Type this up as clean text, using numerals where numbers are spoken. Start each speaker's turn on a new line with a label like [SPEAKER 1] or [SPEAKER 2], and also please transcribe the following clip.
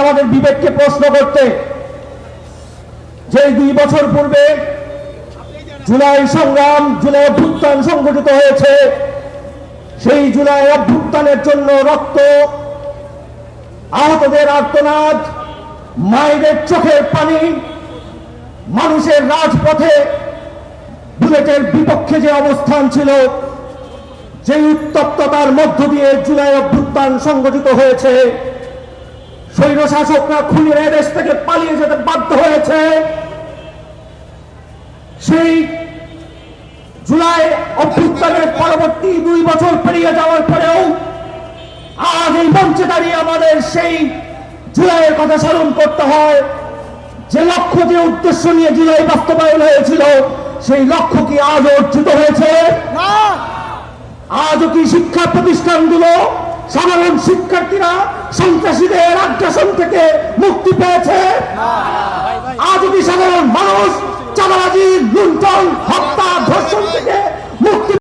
[SPEAKER 1] আমাদের বিবেককে প্রশ্ন করতে যে 2 বছর পূর্বে জুলাই সংগ্রাম, জুলাই অভ্যুত্থান সংগঠিত হয়েছে। সেই জুলাই অভ্যুত্থানের জন্য রক্ত, আহতদের আর্তনাদ, মায়েদের চোখের পানি, মানুষের রাজপথে বুলেটের বিপক্ষে যে অবস্থান ছিল, যে উত্তপ্ততার মধ্য দিয়ে জুলাই অভ্যুত্থান সংগঠিত হয়েছে। স্বৈরশাসকরা খুনিরা দেশ থেকে পালিয়ে যেতে বাধ্য হয়েছে। সেই জুলাই অভ্যুত্থানের পরবর্তী 2 বছর পেরিয়ে যাওয়ার পরেও আজ এই মঞ্চে দাঁড়িয়ে আমাদের সেই জুলাইয়ের কথা স্মরণ করতে হয়। যে লক্ষ্য, যে উদ্দেশ্য নিয়ে জুলাই বাস্তবায়ন হয়েছিল, সেই লক্ষ্য কি আজ অর্জিত হয়েছে? আজও কি শিক্ষা প্রতিষ্ঠানগুলো, সাধারণ শিক্ষার্থীরা সন্ত্রাসীদের আগ্রাসন থেকে মুক্তি পেয়েছে? আজও কি সাধারণ মানুষ চাঁদাবাজি, লুণ্ঠন,